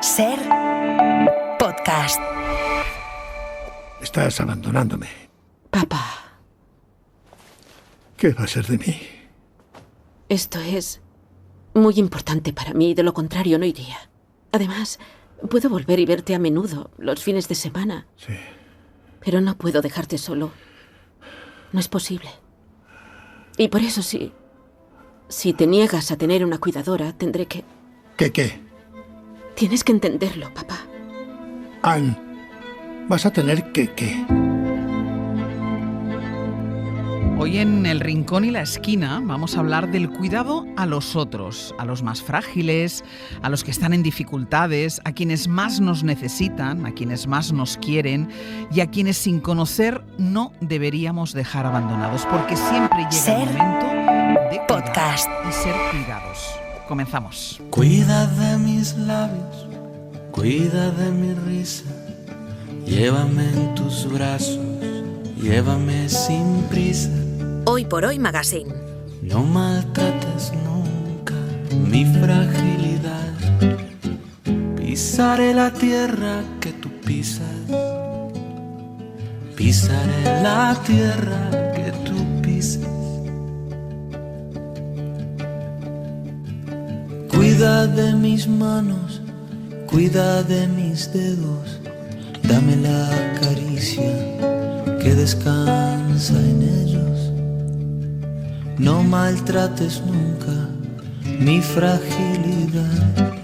Ser podcast. Estás abandonándome. Papá, ¿Qué va a ser de mí? esto es muy importante para mí, de lo contrario no iría. Además, puedo volver y verte a menudo, los fines de semana. Sí. Pero no puedo dejarte solo. No es posible. Y por eso si te niegas a tener una cuidadora, tendré que... ¿Qué? Tienes que entenderlo, papá. Anne, vas a tener que... Hoy en El Rincón y la Esquina vamos a hablar del cuidado a los otros, a los más frágiles, a los que están en dificultades, a quienes más nos necesitan, a quienes más nos quieren y a quienes sin conocer no deberíamos dejar abandonados, porque siempre llega Ser el momento de cuidar podcast. y ser cuidados. Comenzamos. Cuida de mis labios, cuida de mi risa, llévame en tus brazos, llévame sin prisa. Hoy por Hoy Magazine. No maltrates nunca mi fragilidad. Pisaré la tierra que tú pisas. Pisaré la tierra que tú pisas. Cuida de mis manos, cuida de mis dedos. Dame la caricia que descansa en ellos. No maltrates nunca mi fragilidad.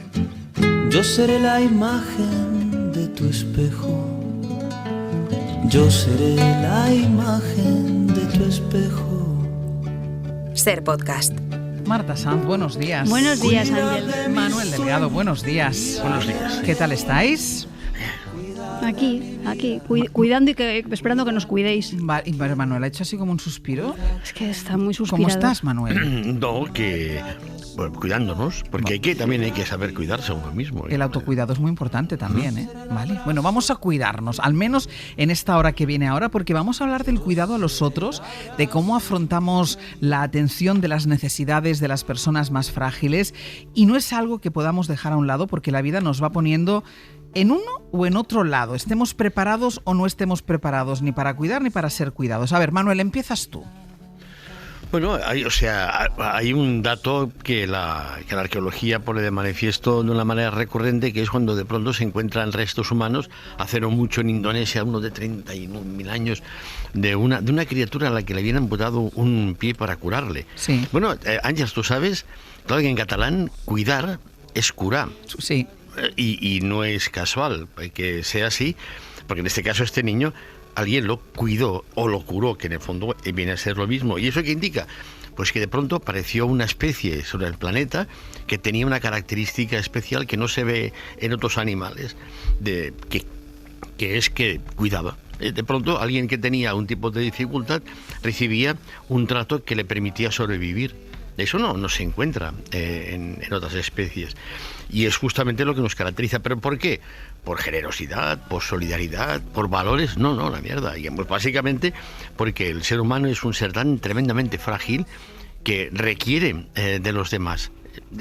Yo seré la imagen de tu espejo. Yo seré la imagen de tu espejo. Ser podcast. Marta Sanz, buenos días. Buenos días, Ángel. Manuel Delgado, buenos días. Buenos días. ¿Qué tal estáis? Aquí, cuidando y esperando que nos cuidéis. Y Manuel ha hecho así como un suspiro. Es que está muy suspirado. ¿Cómo estás, Manuel? No, que bueno, cuidándonos, porque también hay que saber cuidarse a uno mismo. El autocuidado es muy importante también, ¿eh? Vale. Bueno, vamos a cuidarnos, al menos en esta hora que viene ahora, porque vamos a hablar del cuidado a los otros, de cómo afrontamos la atención de las necesidades de las personas más frágiles, y no es algo que podamos dejar a un lado porque la vida nos va poniendo en uno o en otro lado, estemos preparados o no estemos preparados, ni para cuidar ni para ser cuidados. A ver, Manuel, empiezas tú. Bueno, hay un dato que la arqueología pone de manifiesto de una manera recurrente, que es cuando de pronto se encuentran restos humanos, hace no mucho en Indonesia, uno de 31.000 años, de una criatura a la que le habían amputado un pie para curarle. Sí. Bueno, Ángels, tú sabes, claro que en catalán cuidar es curar. Sí. Y no es casual que sea así, porque en este caso este niño alguien lo cuidó o lo curó, que en el fondo viene a ser lo mismo. ¿Y eso qué indica? Pues que de pronto apareció una especie sobre el planeta que tenía una característica especial que no se ve en otros animales, que es que cuidaba. De pronto alguien que tenía un tipo de dificultad recibía un trato que le permitía sobrevivir. Eso no se encuentra en otras especies. Y es justamente lo que nos caracteriza. ¿Pero por qué? ¿Por generosidad? ¿Por solidaridad? ¿Por valores? No, la mierda. Y pues básicamente porque el ser humano es un ser tan tremendamente frágil que requiere de los demás.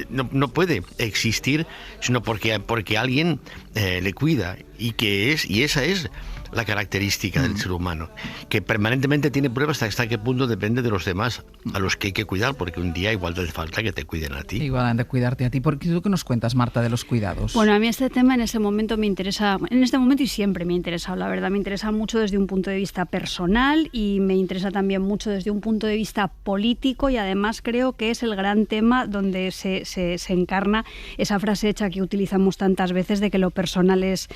No puede existir sino porque alguien le cuida. Y esa es la característica del ser humano, que permanentemente tiene pruebas hasta qué punto depende de los demás a los que hay que cuidar, porque un día igual te hace falta que te cuiden a ti. Igual han de cuidarte a ti. ¿Por qué tú qué nos cuentas, Marta, de los cuidados? Bueno, a mí este tema en este momento me interesa, en este momento y siempre me ha interesado, la verdad, me interesa mucho desde un punto de vista personal y me interesa también mucho desde un punto de vista político, y además creo que es el gran tema donde se encarna esa frase hecha que utilizamos tantas veces de que lo personal es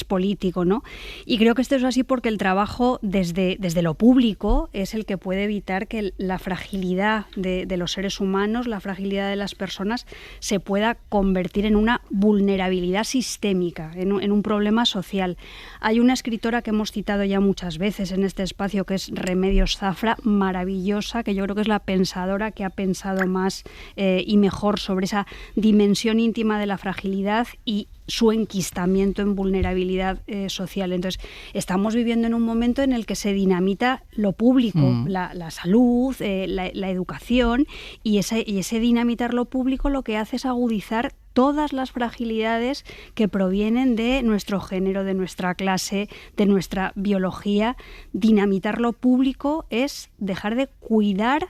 político, ¿no? Y creo que esto es así porque el trabajo desde lo público es el que puede evitar que la fragilidad de los seres humanos, la fragilidad de las personas, se pueda convertir en una vulnerabilidad sistémica, en un problema social. Hay una escritora que hemos citado ya muchas veces en este espacio, que es Remedios Zafra, maravillosa, que yo creo que es la pensadora que ha pensado más y mejor sobre esa dimensión íntima de la fragilidad y su enquistamiento en vulnerabilidad social. Entonces, estamos viviendo en un momento en el que se dinamita lo público, la salud, la educación, y ese dinamitar lo público lo que hace es agudizar todas las fragilidades que provienen de nuestro género, de nuestra clase, de nuestra biología. Dinamitar lo público es dejar de cuidar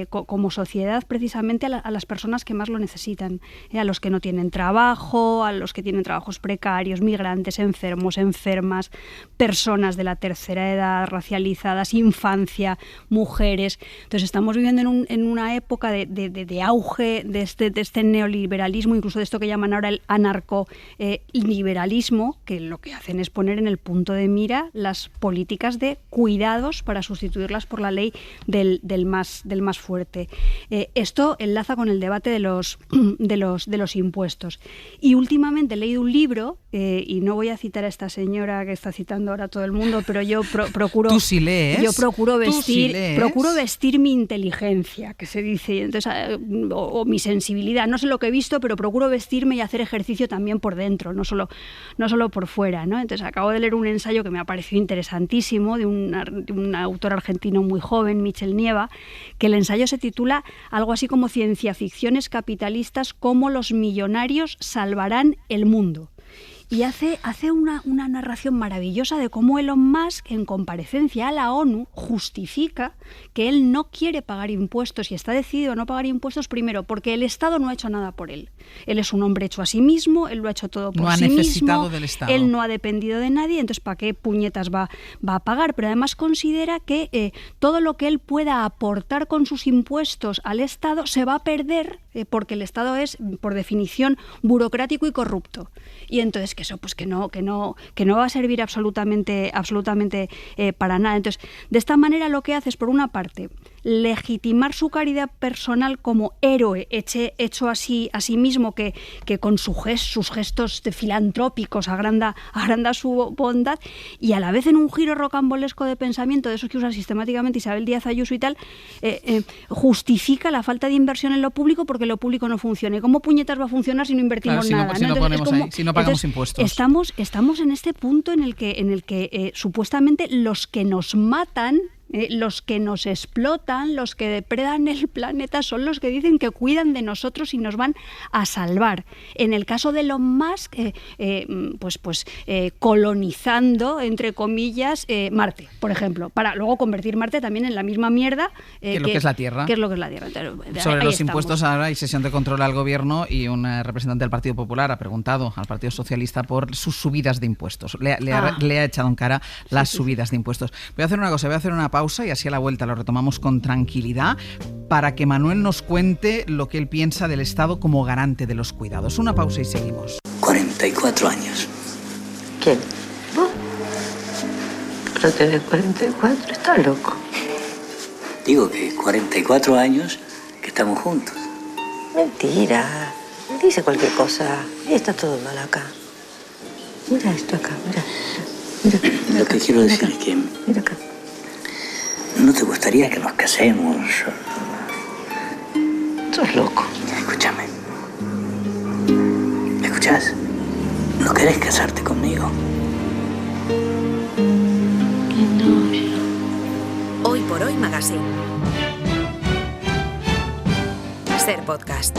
como sociedad precisamente a las personas que más lo necesitan, a los que no tienen trabajo, a los que tienen trabajos precarios, migrantes, enfermos, enfermas, personas de la tercera edad, racializadas, infancia, mujeres. Entonces estamos viviendo en una época de auge de este neoliberalismo, incluso de esto que llaman ahora el anarco-liberalismo, que lo que hacen es poner en el punto de mira las políticas de cuidados para sustituirlas por la ley del más fuerte. Esto enlaza con el debate de los impuestos. Y últimamente he leído un libro, y no voy a citar a esta señora que está citando ahora todo el mundo, pero yo procuro... ¿Tú sí lees? Yo procuro vestir mi inteligencia, que se dice, entonces, o mi sensibilidad. No sé lo que he visto, pero procuro vestirme y hacer ejercicio también por dentro, no solo por fuera, ¿no? Entonces acabo de leer un ensayo que me ha parecido interesantísimo de un autor argentino muy joven, Michel Nieva, que el ensayo se titula algo así como Ciencia ficciones capitalistas, cómo los millonarios salvarán el mundo. Y hace una narración maravillosa de cómo Elon Musk, en comparecencia a la ONU, justifica que él no quiere pagar impuestos y está decidido a no pagar impuestos, primero, porque el Estado no ha hecho nada por él. Él es un hombre hecho a sí mismo, él lo ha hecho todo por sí mismo. No ha necesitado del Estado. Él no ha dependido de nadie, entonces ¿para qué puñetas va a pagar? Pero además considera que todo lo que él pueda aportar con sus impuestos al Estado se va a perder porque el Estado es, por definición, burocrático y corrupto. Y entonces que eso pues que no va a servir absolutamente para nada. Entonces, de esta manera lo que hace es, por una parte, legitimar su caridad personal como héroe hecho a sí mismo, que con sus gestos filantrópicos agranda su bondad, y a la vez, en un giro rocambolesco de pensamiento de esos que usa sistemáticamente Isabel Díaz Ayuso y tal, justifica la falta de inversión en lo público porque lo público no funciona. ¿Y cómo puñetas va a funcionar si no invertimos nada? Si no pagamos impuestos. Estamos en este punto en el que supuestamente los que nos matan, los que nos explotan, los que depredan el planeta, son los que dicen que cuidan de nosotros y nos van a salvar. En el caso de Elon Musk, colonizando, entre comillas, Marte, por ejemplo, para luego convertir Marte también en la misma mierda que es lo que es la Tierra. Entonces, sobre los impuestos, ahora hay sesión de control al gobierno y un representante del Partido Popular ha preguntado al Partido Socialista por sus subidas de impuestos. Le ha echado en cara las subidas de impuestos. Voy a hacer una cosa, voy a hacer una pausa y así a la vuelta lo retomamos con tranquilidad para que Manuel nos cuente lo que él piensa del Estado como garante de los cuidados. Una pausa y seguimos. 44 años. ¿Quién? ¿Vos? Pero tenés 44, estás loco. Digo que 44 años que estamos juntos. Mentira. Dice cualquier cosa. Está todo mal acá. Mira esto acá, mira Lo que quiero decir es que... Mira acá. ¿No te gustaría que nos casemos? Sos loco. Escúchame. ¿Me escuchás? ¿No querés casarte conmigo? Hoy por Hoy Magazine. Ser Podcast.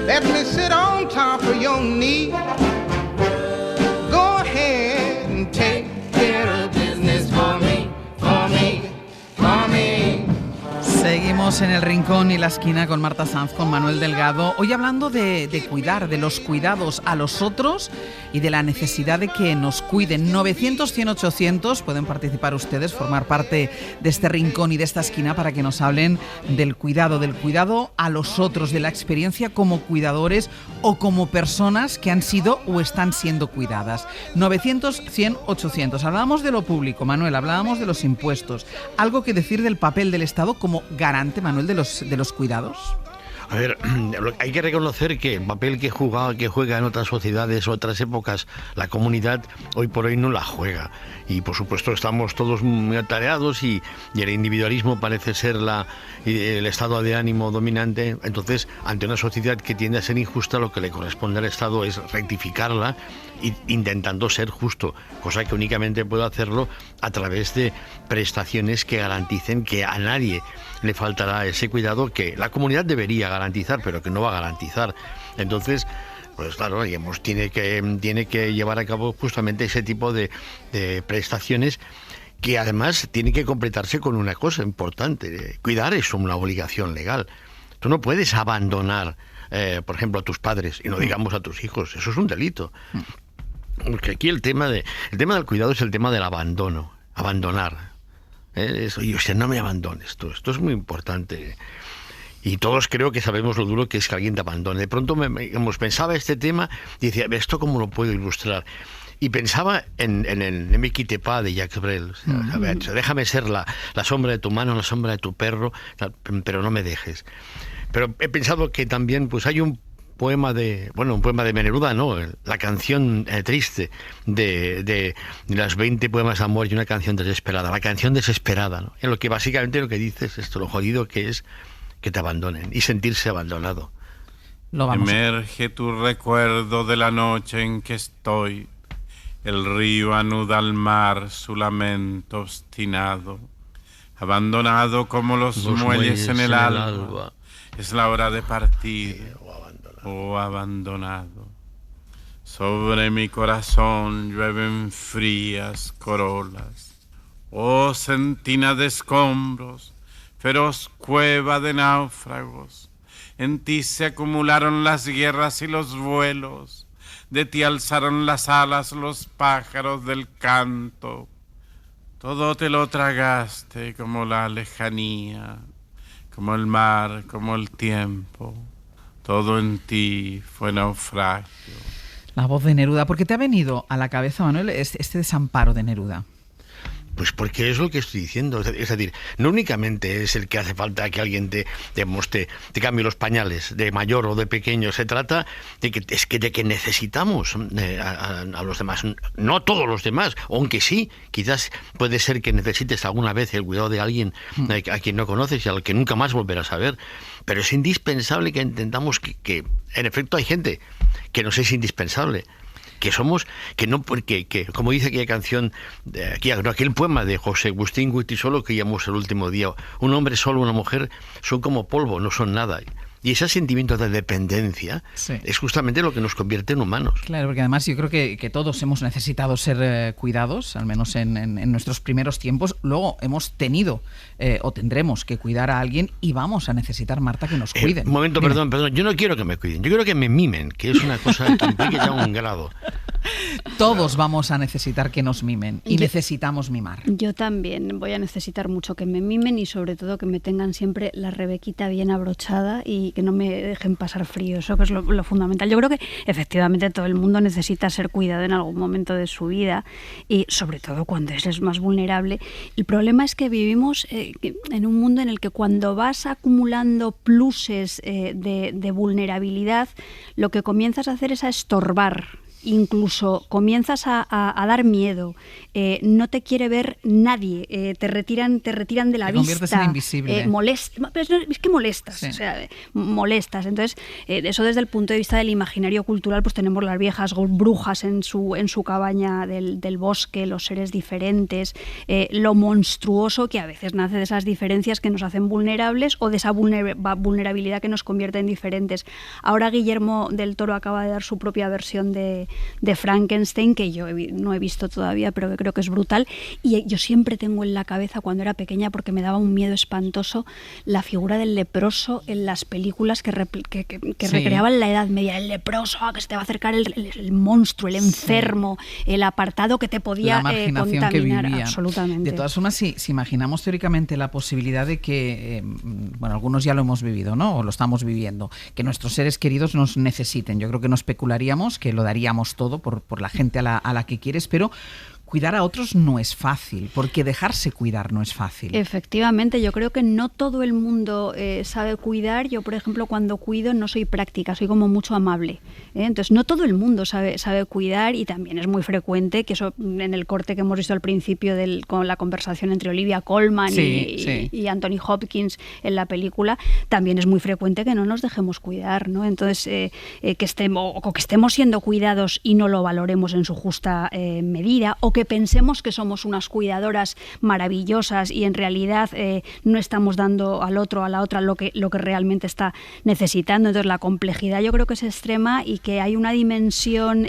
Let me sit on top of your knee. Go ahead and take care of business for me, for me, for me. Seguimos en el rincón y la esquina con Marta Sanz, con Manuel Delgado. Hoy hablando de cuidar, de los cuidados a los otros y de la necesidad de que nos cuiden. 900-100-800, pueden participar ustedes, formar parte de este rincón y de esta esquina para que nos hablen del cuidado a los otros, de la experiencia como cuidadores o como personas que han sido o están siendo cuidadas. 900-100-800. Hablábamos de lo público, Manuel, hablábamos de los impuestos. ¿Algo que decir del papel del Estado como garante, Manuel, de los cuidados? A ver, hay que reconocer que el papel que juega en otras sociedades o otras épocas la comunidad, hoy por hoy no la juega. Y por supuesto estamos todos muy atareados y el individualismo parece ser el estado de ánimo dominante. Entonces, ante una sociedad que tiende a ser injusta, lo que le corresponde al Estado es rectificarla intentando ser justo, cosa que únicamente puede hacerlo a través de prestaciones que garanticen que a nadie le faltará ese cuidado que la comunidad debería garantizar, pero que no va a garantizar. Entonces, pues claro, digamos, tiene que llevar a cabo justamente ese tipo de prestaciones, que además tiene que completarse con una cosa importante: cuidar es una obligación legal. Tú no puedes abandonar, por ejemplo, a tus padres, y no digamos a tus hijos. Eso es un delito. Porque aquí el tema del cuidado es el tema del abandono. Abandonar. Oye, no me abandones. Esto es muy importante. Y todos creo que sabemos lo duro que es que alguien te abandone. De pronto pensaba este tema y decía, ¿esto cómo lo puedo ilustrar? Y pensaba en el Ne me quitte pas de Jacques Brel. A ver, déjame ser la sombra de tu mano, la sombra de tu perro, pero no me dejes. Pero he pensado que también pues hay un poema de Neruda, ¿no? La canción triste de las 20 poemas de amor y una canción desesperada. La canción desesperada, ¿no? En lo que básicamente lo que dices es lo jodido que es que te abandonen y sentirse abandonado. Emerge tu recuerdo de la noche en que estoy. El río anuda al mar su lamento obstinado. Abandonado como los muelles en el alba. Es la hora de partir. Abandonado. Sobre mi corazón llueven frías corolas. Oh, sentina de escombros, feroz cueva de náufragos. En ti se acumularon las guerras y los vuelos. De ti alzaron las alas los pájaros del canto. Todo te lo tragaste como la lejanía, como el mar, como el tiempo. Todo en ti fue naufragio. La voz de Neruda. ¿Por qué te ha venido a la cabeza, Manuel, este desamparo de Neruda? Pues porque es lo que estoy diciendo. Es decir, no únicamente es el que hace falta que alguien te cambie los pañales, de mayor o de pequeño. Se trata de que necesitamos a los demás. No a todos los demás, aunque sí, quizás puede ser que necesites alguna vez el cuidado de alguien a quien no conoces y al que nunca más volverás a ver. Pero es indispensable que entendamos que en efecto hay gente que nos es indispensable. Que como dice aquella canción, aquel poema de José Agustín Guitisolo que llamamos el último día, un hombre solo, una mujer, son como polvo, no son nada. Y ese sentimiento de dependencia es justamente lo que nos convierte en humanos. Claro, porque además yo creo que todos hemos necesitado ser cuidados, al menos en nuestros primeros tiempos. Luego hemos tenido o tendremos que cuidar a alguien y vamos a necesitar, Marta, que nos cuiden. Un momento, perdón. Yo no quiero que me cuiden, yo quiero que me mimen, que es una cosa que implica ya un grado. Todos vamos a necesitar que nos mimen y necesitamos mimar. Yo también voy a necesitar mucho que me mimen y sobre todo que me tengan siempre la rebequita bien abrochada y que no me dejen pasar frío. Eso que es lo fundamental. Yo creo que efectivamente todo el mundo necesita ser cuidado en algún momento de su vida y sobre todo cuando es más vulnerable. El problema es que vivimos en un mundo en el que cuando vas acumulando pluses de vulnerabilidad, lo que comienzas a hacer es a estorbar. Incluso comienzas a dar miedo, no te quiere ver nadie, te retiran de la vista. Te conviertes en invisible. Pero es que molestas, sí. O sea, molestas. Entonces, eso desde el punto de vista del imaginario cultural, pues tenemos las viejas brujas en su cabaña del bosque, los seres diferentes, lo monstruoso que a veces nace de esas diferencias que nos hacen vulnerables o de esa vulnerabilidad que nos convierte en diferentes. Ahora Guillermo del Toro acaba de dar su propia versión de Frankenstein, que yo no he visto todavía, pero que creo que es brutal. Y yo siempre tengo en la cabeza, cuando era pequeña, porque me daba un miedo espantoso, la figura del leproso en las películas que recreaban la Edad Media. El leproso, que se te va a acercar el monstruo, el enfermo, el apartado que te podía contaminar. Que vivía. Absolutamente. De todas formas, si imaginamos teóricamente la posibilidad de que, algunos ya lo hemos vivido, ¿no? O lo estamos viviendo, que nuestros seres queridos nos necesiten. Yo creo que no especularíamos, que lo daríamos todo por la gente a la que quieres, pero cuidar a otros no es fácil, porque dejarse cuidar no es fácil. Efectivamente, yo creo que no todo el mundo sabe cuidar. Yo, por ejemplo, cuando cuido no soy práctica, soy como mucho amable. Entonces, no todo el mundo sabe cuidar, y también es muy frecuente que eso, en el corte que hemos visto al principio con la conversación entre Olivia Colman y Anthony Hopkins en la película, también es muy frecuente que no nos dejemos cuidar, ¿no? Entonces, que estemos siendo cuidados y no lo valoremos en su justa medida, o que pensemos que somos unas cuidadoras maravillosas y en realidad no estamos dando al otro, a la otra lo que realmente está necesitando. Entonces, la complejidad yo creo que es extrema, y que hay una dimensión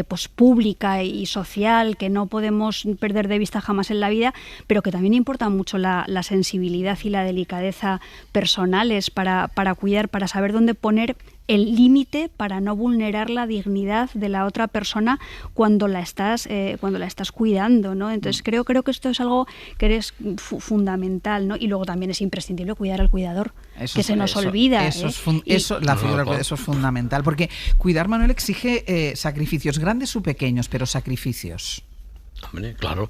pues pública y social que no podemos perder de vista jamás en la vida, pero que también importa mucho la sensibilidad y la delicadeza personales para cuidar, para saber dónde poner el límite para no vulnerar la dignidad de la otra persona cuando la estás cuidando, ¿no? Entonces creo que esto es algo que es fundamental, ¿no? Y luego también es imprescindible cuidar al cuidador, que se nos olvida. Eso es fundamental, porque cuidar, Manuel, exige sacrificios, grandes o pequeños, pero sacrificios. Hombre, claro.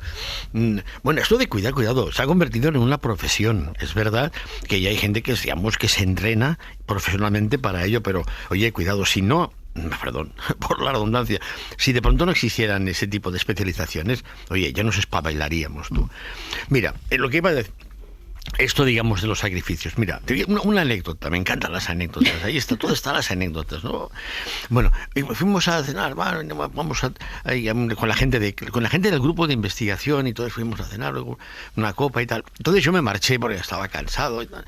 Bueno, esto de cuidado, se ha convertido en una profesión. Es verdad que ya hay gente que, digamos, que se entrena profesionalmente para ello, pero, oye, cuidado, si no, perdón por la redundancia, si de pronto no existieran ese tipo de especializaciones, oye, ya nos espabailaríamos, tú. Mira, lo que iba a decir, esto, digamos, de los sacrificios. Mira, te digo una anécdota, me encantan las anécdotas. Ahí está, todo está las anécdotas, ¿no? Bueno, fuimos a cenar, vamos con la gente del grupo de investigación y todos fuimos a cenar, luego una copa y tal. Entonces yo me marché porque estaba cansado y tal,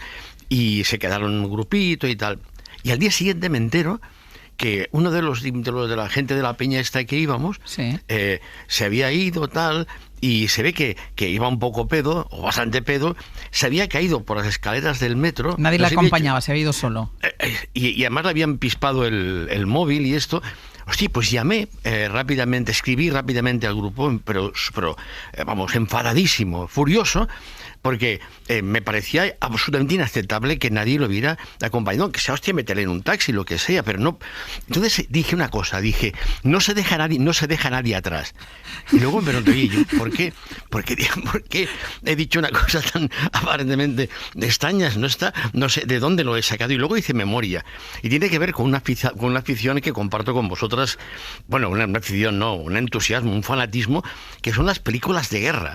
y se quedaron un grupito y tal. Y al día siguiente me entero que uno de la gente de la peña esta que íbamos se había ido, tal, y se ve que iba un poco pedo, o bastante pedo, se había caído por las escaleras del metro. Nadie le acompañaba, se había ido solo. Y además le habían pispado el móvil y esto. Hostia, pues llamé rápidamente, escribí rápidamente al grupo, pero vamos, enfadadísimo, furioso, porque me parecía absolutamente inaceptable que nadie lo hubiera acompañado, que sea, hostia, meterle en un taxi, lo que sea, pero no. Entonces dije una cosa, no se deja nadie atrás. Y luego me pregunté, yo, ¿por qué he dicho una cosa tan aparentemente extraña? No sé de dónde lo he sacado. Y luego hice memoria. Y tiene que ver con una afición que comparto con vosotras. Bueno, una afición, no, un entusiasmo, un fanatismo, que son las películas de guerra.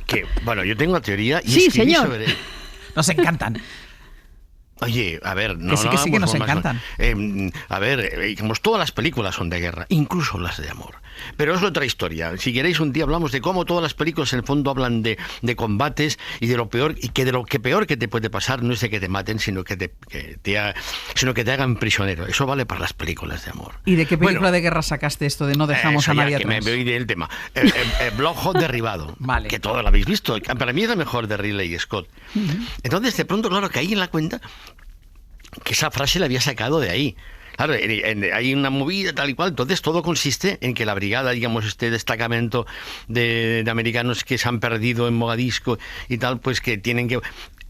Que, bueno, yo tengo una teoría y sí, señor. Sobre... Nos encantan. Oye, a ver, sí que nos encantan. A ver, digamos, todas las películas son de guerra, incluso las de amor. Pero es otra historia. Si queréis, un día hablamos de cómo todas las películas en el fondo hablan de combates y de lo peor, y que de lo que peor que te puede pasar no es de que te maten, sino que te hagan prisionero. Eso vale para las películas de amor. ¿Y de qué película de guerra sacaste esto de no dejamos a nadie atrás? Que me voy del tema. Black Hawk Derribado. Vale. Que todo lo habéis visto. Para mí es la mejor de Ridley Scott. Entonces, de pronto, claro, caí en la cuenta que esa frase la había sacado de ahí. Claro, hay una movida tal y cual, entonces todo consiste en que la brigada, digamos, este destacamento de americanos que se han perdido en Mogadiscio y tal, pues que tienen que...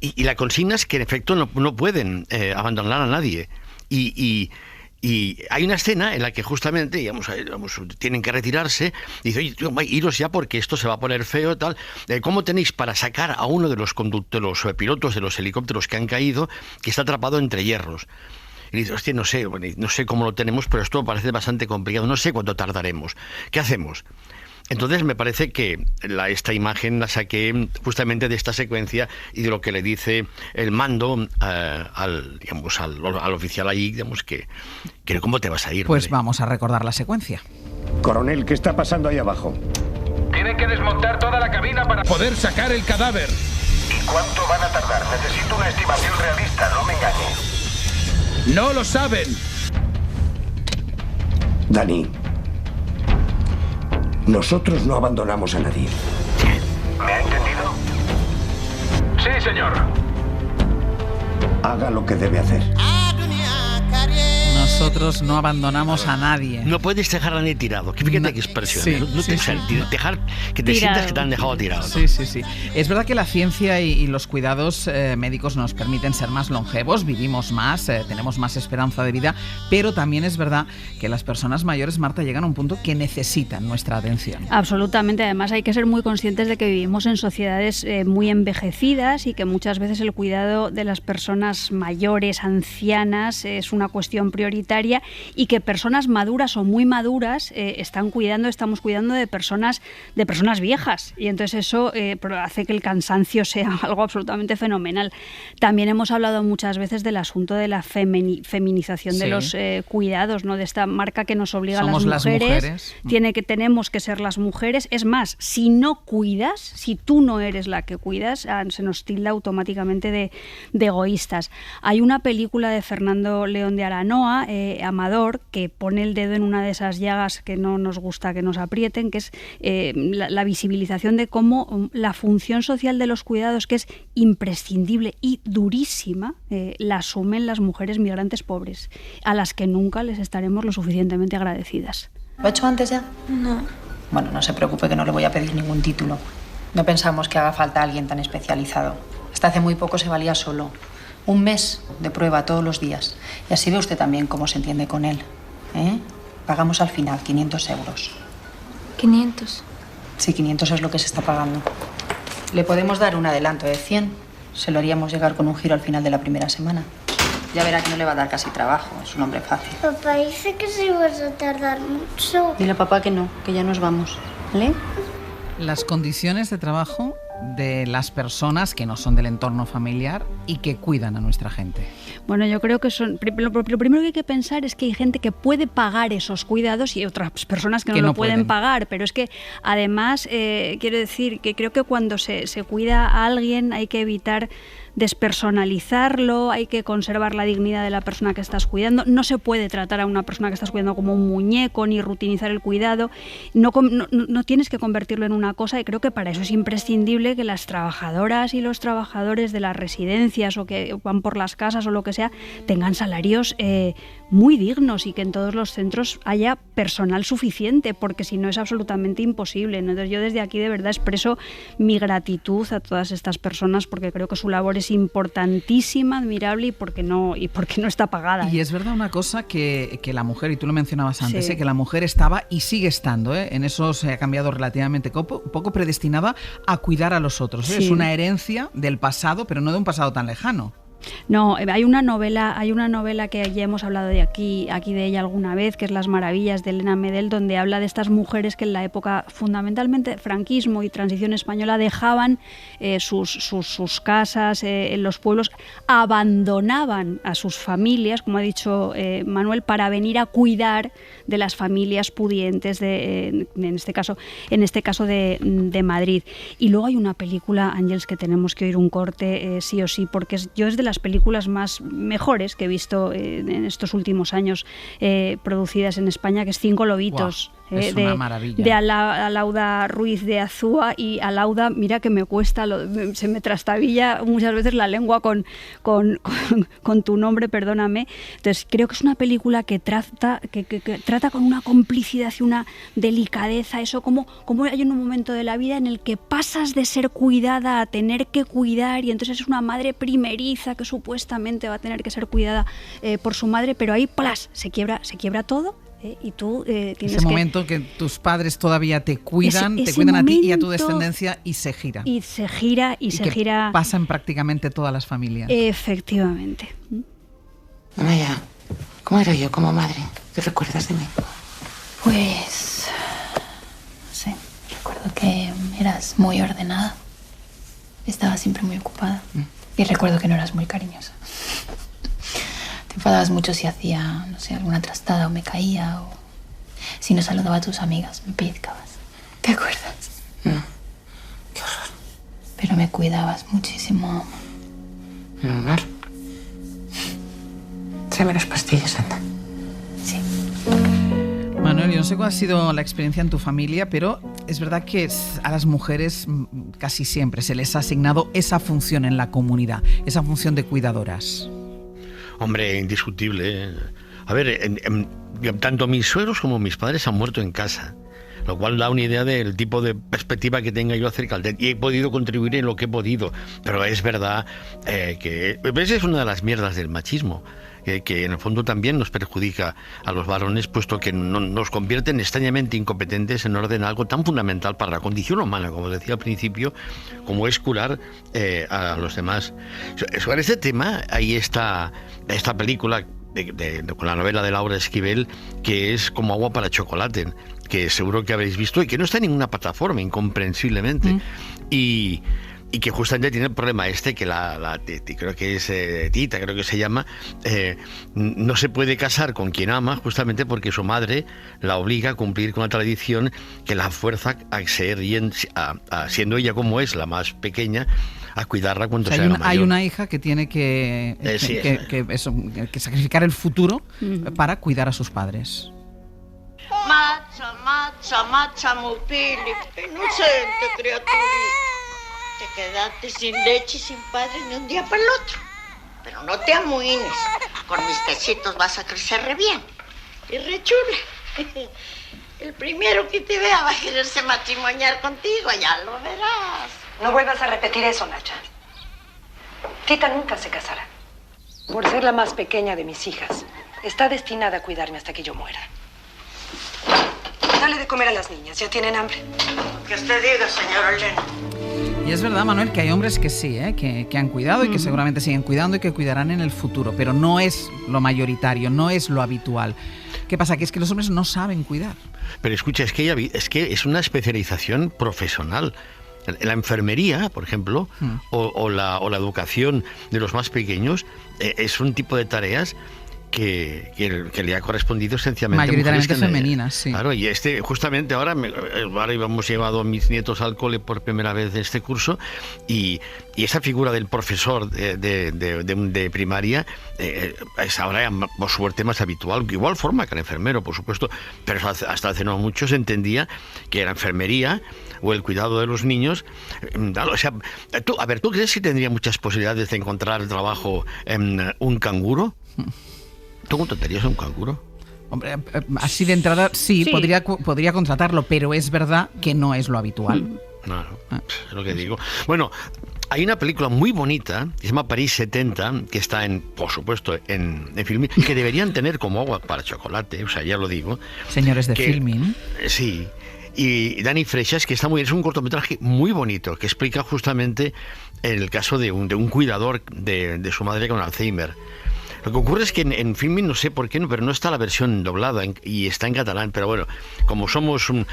Y la consigna es que en efecto no pueden abandonar a nadie. Y hay una escena en la que justamente, digamos, tienen que retirarse, y dice, oye, iros ya porque esto se va a poner feo, tal. ¿Cómo tenéis para sacar a uno de los pilotos de los helicópteros que han caído, que está atrapado entre hierros? Y dice, hostia, no sé cómo lo tenemos, pero esto parece bastante complicado, no sé cuánto tardaremos. ¿Qué hacemos? Entonces me parece que esta imagen la saqué justamente de esta secuencia y de lo que le dice el mando al oficial allí, digamos, que ¿cómo te vas a ir? Pues hombre? Vamos a recordar la secuencia. Coronel, ¿qué está pasando ahí abajo? Tienen que desmontar toda la cabina para poder sacar el cadáver. ¿Y cuánto van a tardar? Necesito una estimación realista, no me engañes. ¡No lo saben! Dani, nosotros no abandonamos a nadie. ¿Me ha entendido? Sí, señor. Haga lo que debe hacer. Nos nosotros no abandonamos a nadie. No puedes dejar a nadie tirado. Fíjate qué expresión. Sí, no sí, dejar que te sientas que te han dejado tirado. Sí, sí, sí. Es verdad que la ciencia y los cuidados médicos nos permiten ser más longevos, vivimos más, tenemos más esperanza de vida, pero también es verdad que las personas mayores, Marta, llegan a un punto que necesitan nuestra atención. Absolutamente. Además, hay que ser muy conscientes de que vivimos en sociedades muy envejecidas y que muchas veces el cuidado de las personas mayores, ancianas, es una cuestión prioritaria y que personas maduras o muy maduras estamos cuidando de personas viejas, y entonces eso hace que el cansancio sea algo absolutamente fenomenal. También hemos hablado muchas veces del asunto de la feminización de los cuidados, ¿no? De esta marca que nos obliga Somos a las mujeres. Tenemos que ser las mujeres. Es más, si no cuidas, si tú no eres la que cuidas, se nos tilda automáticamente de egoístas. Hay una película de Fernando León de Aranoa, Amador, que pone el dedo en una de esas llagas que no nos gusta que nos aprieten, que es la visibilización de cómo la función social de los cuidados, que es imprescindible y durísima, la asumen las mujeres migrantes pobres, a las que nunca les estaremos lo suficientemente agradecidas. ¿Lo ha hecho antes ya? No. Bueno, no se preocupe, que no le voy a pedir ningún título. No pensamos que haga falta alguien tan especializado. Hasta hace muy poco se valía solo. 1 mes de prueba todos los días. Y así ve usted también cómo se entiende con él. Pagamos al final 500 euros. ¿500? Sí, 500 es lo que se está pagando. Le podemos dar un adelanto de 100. Se lo haríamos llegar con un giro al final de la primera semana. Ya verá que no le va a dar casi trabajo. Es un hombre fácil. Papá dice que si vas a tardar mucho. Dile a papá que no, que ya nos vamos. ¿Vale? Las condiciones de trabajo de las personas que no son del entorno familiar y que cuidan a nuestra gente. Bueno, yo creo que lo primero que hay que pensar es que hay gente que puede pagar esos cuidados y otras personas que no lo pueden pagar, pero es que además quiero decir que creo que cuando se cuida a alguien hay que evitar despersonalizarlo, hay que conservar la dignidad de la persona que estás cuidando. No se puede tratar a una persona que estás cuidando como un muñeco ni rutinizar el cuidado. No tienes que convertirlo en una cosa, y creo que para eso es imprescindible que las trabajadoras y los trabajadores de las residencias o que van por las casas o lo que sea tengan salarios muy dignos y que en todos los centros haya personal suficiente, porque si no es absolutamente imposible. Entonces yo desde aquí de verdad expreso mi gratitud a todas estas personas, porque creo que su labor es importantísima, admirable y porque no está pagada. Y es verdad una cosa que la mujer, y tú lo mencionabas antes, Sí. que la mujer estaba y sigue estando, en eso se ha cambiado relativamente poco predestinada a cuidar a los otros. Sí. Es una herencia del pasado, pero no de un pasado tan lejano. No, hay una novela que ya hemos hablado de aquí de ella alguna vez, que es Las Maravillas, de Elena Medel, donde habla de estas mujeres que en la época fundamentalmente franquismo y transición española dejaban sus casas en los pueblos, abandonaban a sus familias, como ha dicho Manuel, para venir a cuidar de las familias pudientes en este caso de Madrid. Y luego hay una película, Ángeles, que tenemos que oír un corte sí o sí, porque es de las películas más mejores que he visto en estos últimos años producidas en España, que es 5 lobitos. Wow, es una maravilla. De Alauda Ruiz de Azúa. Y Alauda, mira que me cuesta, se me trastabilla muchas veces la lengua con tu nombre, perdóname. Entonces creo que es una película que trata con una complicidad y una delicadeza, eso como hay un momento de la vida en el que pasas de ser cuidada a tener que cuidar, y entonces es una madre primeriza que supuestamente va a tener que ser cuidada por su madre, pero ahí ¡plas!, se quiebra todo. Y tú tienes ese momento que tus padres todavía te cuidan, te cuidan a ti y a tu descendencia, y se gira. Y se gira. Pasa en prácticamente todas las familias. Efectivamente. Maya, ¿cómo era yo como madre? ¿Qué recuerdas de mí? Pues... no sé, recuerdo que eras muy ordenada. Estabas siempre muy ocupada. Y recuerdo que no eras muy cariñosa. Te enfadabas mucho si hacía, no sé, alguna trastada o me caía, o si no saludaba a tus amigas, me pellizcabas. ¿Te acuerdas? No. Qué horror. Pero me cuidabas muchísimo. Normal. Tráeme las pastillas, anda. Sí. Manuel, yo no sé cuál ha sido la experiencia en tu familia, pero es verdad que a las mujeres casi siempre se les ha asignado esa función en la comunidad, esa función de cuidadoras. Hombre, indiscutible. A ver, tanto mis suegros como mis padres han muerto en casa, lo cual da una idea del tipo de perspectiva que tenga yo acerca del... Y he podido contribuir en lo que he podido, pero es verdad que... Esa es una de las mierdas del machismo, que en el fondo también nos perjudica a los varones, puesto que nos convierten extrañamente incompetentes en orden a algo tan fundamental para la condición humana, como decía al principio, como es curar a los demás. Sobre este tema, ahí está esta película con la novela de Laura Esquivel, que es Como agua para chocolate, que seguro que habréis visto y que no está en ninguna plataforma, incomprensiblemente. Y que justamente tiene el problema que creo que es Tita, creo que se llama, no se puede casar con quien ama, justamente porque su madre la obliga a cumplir con una tradición que la fuerza a ser, siendo ella como es, la más pequeña, a cuidarla cuando sea mayor. Hay una hija que tiene que sacrificar el futuro para cuidar a sus padres. Mazza, Mupili, inocente criaturita. Te quedaste sin leche y sin padre ni un día para el otro. Pero no te amuines. Con mis tecitos vas a crecer re bien y re chula. El primero que te vea va a quererse matrimoniar contigo, ya lo verás. No vuelvas a repetir eso, Nacha. Tita nunca se casará. Por ser la más pequeña de mis hijas, está destinada a cuidarme hasta que yo muera. Dale de comer a las niñas, ya tienen hambre. Que usted diga, señora Elena. Y es verdad, Manuel, que hay hombres que sí, que han cuidado y que seguramente siguen cuidando y que cuidarán en el futuro, pero no es lo mayoritario, no es lo habitual. ¿Qué pasa? Que es que los hombres no saben cuidar. Pero escucha, es que es una especialización profesional. La enfermería, por ejemplo, o la educación de los más pequeños, es un tipo de tareas que le ha correspondido esencialmente mayoritariamente femeninas, sí. Claro, y justamente ahora hemos llevado a mis nietos al cole por primera vez en este curso, y esa figura del profesor de primaria es ahora, por suerte, más habitual, de igual forma que el enfermero, por supuesto, pero hasta hace no mucho se entendía que la enfermería o el cuidado de los niños, o sea, ¿tú crees que tendría muchas posibilidades de encontrar trabajo en un canguro? ¿Tú contratarías a un canguro? Hombre, así de entrada sí. Podría contratarlo, pero es verdad que no es lo habitual. Claro, es lo que digo. Bueno, hay una película muy bonita que se llama París 70, que está por supuesto, en Filmin, que deberían tener como agua para chocolate, o sea, ya lo digo. Señores de Filmin. Sí. Y Dani Freixas, que está es un cortometraje muy bonito, que explica justamente el caso de un cuidador de su madre con Alzheimer. Lo que ocurre es que en Filmin, no sé por qué, pero no está la versión doblada y está en catalán. Pero bueno, como somos un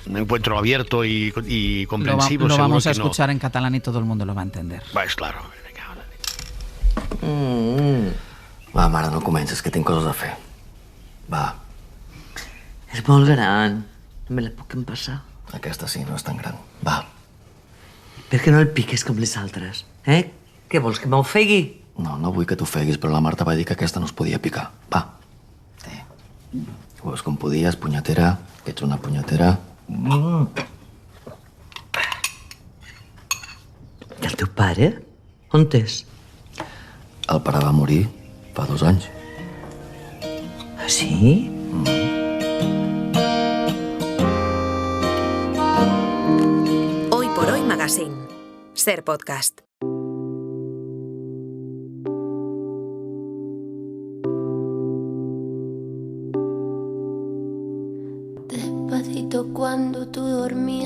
encuentro abierto y comprensivo, lo vamos a que escuchar en catalán y todo el mundo lo va a entender. Pues claro. Va, mare, no comences, que tinc coses a fer. Va. És molt gran. No me la puc empassar. Aquesta sí, no és tan gran. Va. Per què no el piques com les altres? Què vols, que m'ofegui? No vull que t'ofeguis, però la Marta va dir que aquesta no es podia picar. Va. Sí. Ho veus com podies, punyetera, que ets una punyetera. I el teu pare? On és? El pare va morir fa 2 anys. Ah, sí? Hoy por Hoy Magazine. Ser Podcast. Cuando tú dormías.